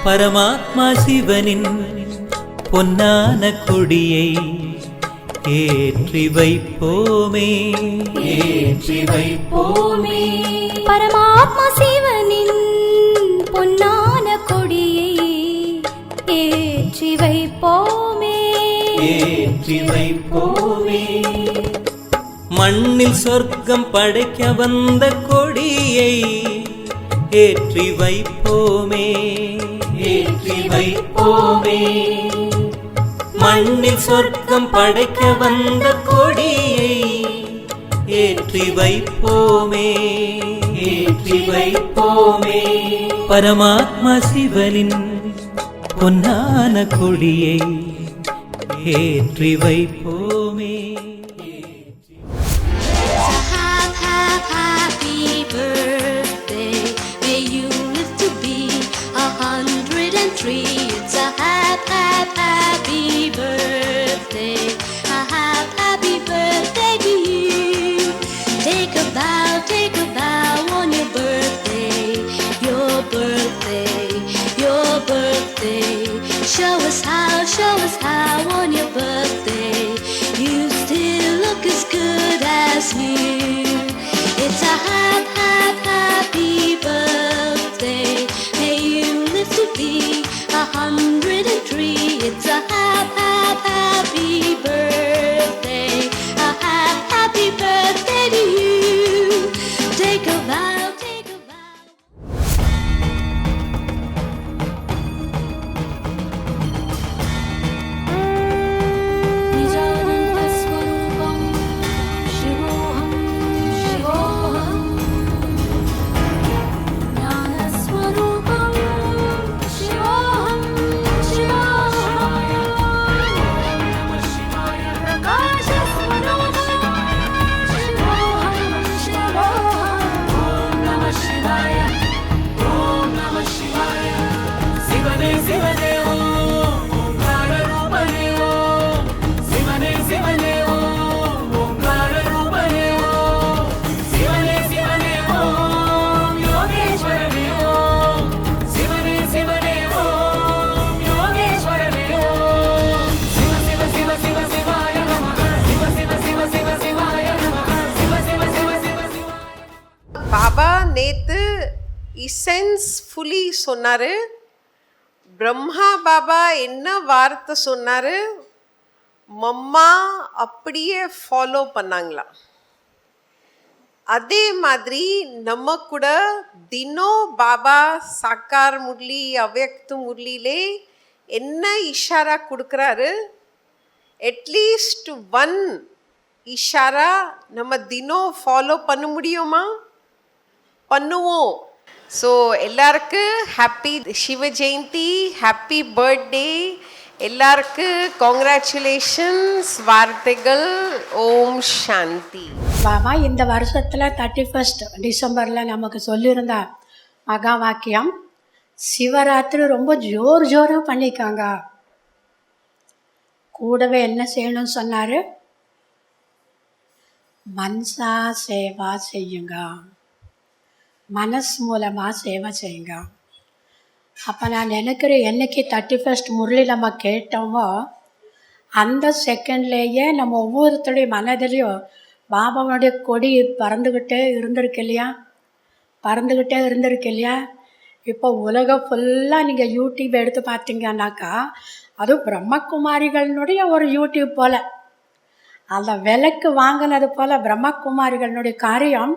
பரமாத்மா சிவனின் பொன்னான கொடியை ஏற்றி வைப்போமே, ஏற்றி வைப்போமே. பரமாத்மா சிவனின் பொன்னான கொடியை ஏற்றி வைப்போமே, ஏற்றி வைப்போமே. மண்ணில் சொர்க்கம் படைக்க வந்த கொடியை ஏற்றி வைப்போமே, ஏற்றி வைப்போமே. மண்ணில் சொர்க்கம் படைக்க வந்த கொடியை ஏற்றி வைப்போமே, ஏற்றி வைப்போமே. பரமாத்மா சிவனின் பொன்னான கொடியை ஏற்றி வைப்போமே. Happy birthday, may you live to be 103. It's a happy birthday, a happy birthday to you. Take a bow on your birthday, your birthday, your birthday. Show us how on your birthday you still look as good as new. It's a happy birthday, may you live to be 103. It's a happy birthday, a happy birthday to you. Take a bow. Baba நேத்து இசென்ஸ்ஃபுல்லி சொன்னாரு. பிரம்மா பாபா என்ன வார்த்தை சொன்னாரு, mamma அப்படியே follow பண்ணாங்களாம். அதே மாதிரி நம்ம கூட தினம் பாபா சாக்கார் முரளி அவ்யக்த முரளிலே என்ன இஷாரா கொடுக்குறாரு, அட்லீஸ்ட் ஒன் இஷாரா நம்ம தினம் ஃபாலோ பண்ண முடியுமா? பண்ணுவோம். ஸோ எல்லாருக்கும் ஹாப்பி சிவ ஜெயந்தி, ஹாப்பி பர்த்டே. எல்லாருக்கும் காங்க்ராச்சுலேஷன்ஸ், வார்த்தைகள். ஓம் சாந்தி. பாபா இந்த வருஷத்தில் 31 டிசம்பரில் நமக்கு சொல்லியிருந்த மகா வாக்கியம், சிவராத்திரி ரொம்ப ஜோராக பண்ணிக்காங்க. கூடவே என்ன செய்யணும்னு சொன்னார், மன்சா சேவா செய்யுங்க, மனசு மூலமாக சேவை செய்யுங்க. அப்போ நான் நினைக்கிறேன், என்னைக்கு 31 முரளி நம்ம கேட்டோமோ அந்த செகண்ட்லேயே நம்ம ஒவ்வொருத்தருடைய மனதிலையும் பாபாவுடைய கொடி பறந்துக்கிட்டே இருந்திருக்கு இல்லையா. இப்போ உலகம் ஃபுல்லாக நீங்கள் யூடியூப் எடுத்து பார்த்தீங்கன்னாக்கா, அதுவும் பிரம்மகுமாரிகளினுடைய ஒரு யூடியூப் போல், அந்த விலைக்கு வாங்கினது போல் பிரம்மகுமாரிகளினுடைய காரியம்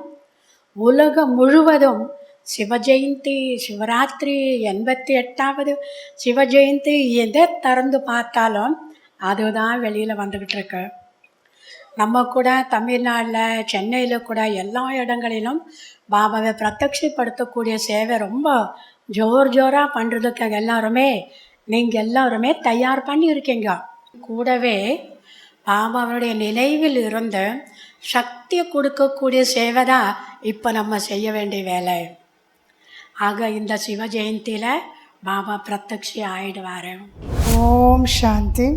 உலகம் முழுவதும் சிவஜெயந்தி, சிவராத்திரி, 88வது சிவஜெயந்தி, எதை திறந்து பார்த்தாலும் அதுதான் வெளியில் வந்துக்கிட்டு இருக்கு. நம்ம கூட தமிழ்நாட்டில், சென்னையில் கூட எல்லா இடங்களிலும் பாபாவை பிரத்யட்சப்படுத்தக்கூடிய சேவை ரொம்ப ஜோராக பண்ணுறதுக்கு நீங்கள் எல்லாருமே தயார் பண்ணியிருக்கீங்க. கூடவே பாபாவுடைய நினைவில் இருந்து சக்தியை கொடுக்கக்கூடிய சேவை தான் இப்போ நம்ம செய்ய வேண்டிய வேலை. ஆக இந்த சிவ ஜெயந்தியில் பாபா பிரத்யக்ஷி ஆயிடுவார். ஓம் சாந்தி.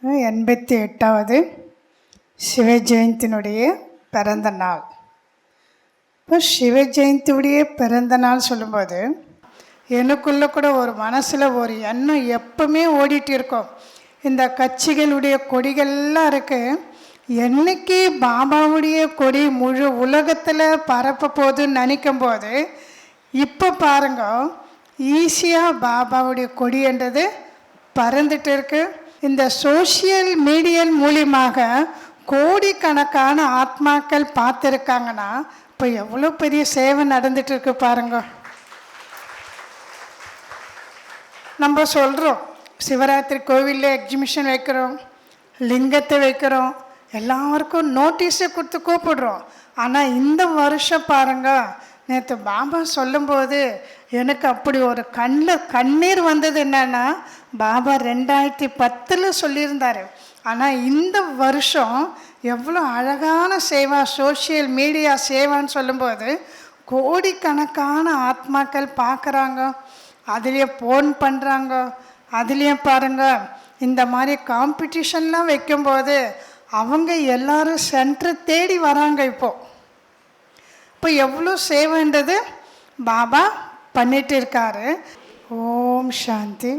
88வது சிவ ஜெயந்தினுடைய பிறந்த நாள். இப்போ சிவ ஜெயந்தியுடைய பிறந்த நாள் சொல்லும்போது எனக்குள்ளே கூட ஒரு மனசில் ஒரு எண்ணம் எப்பவுமே ஓடிட்டு இருக்கோம். இந்த கட்சிகளுடைய கொடிகள்லாம் இருக்குது, என்னைக்கு பாபாவுடைய கொடி முழு உலகத்தில் பரப்ப போகுதுன்னு நினைக்கும் போது இப்போ பாருங்க, ஈஸியாக பாபாவுடைய கொடின்றது பறந்துட்டு இருக்கு. இந்த சோஷியல் மீடியா மூலியமாக கோடிக்கணக்கான ஆத்மாக்கள் பார்த்துருக்காங்கன்னா இப்போ எவ்வளோ பெரிய சேவை நடந்துட்டு இருக்கு பாருங்க. நம்ம சொல்கிறோம், சிவராத்திரி கோவிலில் எக்ஸிபிஷன் வைக்கிறோம், லிங்கத்தை வைக்கிறோம், எல்லாருக்கும் நோட்டீஸை கொடுத்து கூப்பிடுறோம். ஆனால் இந்த வருஷம் பாருங்கள், நேற்று பாபா சொல்லும்போது எனக்கு அப்படி ஒரு கண்ணீர் வந்தது. என்னன்னா, பாபா 2010 சொல்லியிருந்தார். ஆனால் இந்த வருஷம் எவ்வளோ அழகான சேவா, சோஷியல் மீடியா சேவான்னு சொல்லும்போது கோடிக்கணக்கான ஆத்மாக்கள் பார்க்குறாங்க, அதுலேயும் ஃபோன் பண்ணுறாங்க. அதுலேயும் பாருங்கள், இந்த மாதிரி காம்படிஷன்லாம் வைக்கும்போது அவங்க எல்லாரும் சென்டர் தேடி வராங்க. இப்போ எவ்வளோ சேவைன்றது பாபா பண்ணிட்டு இருக்காரு. ஓம் சாந்தி.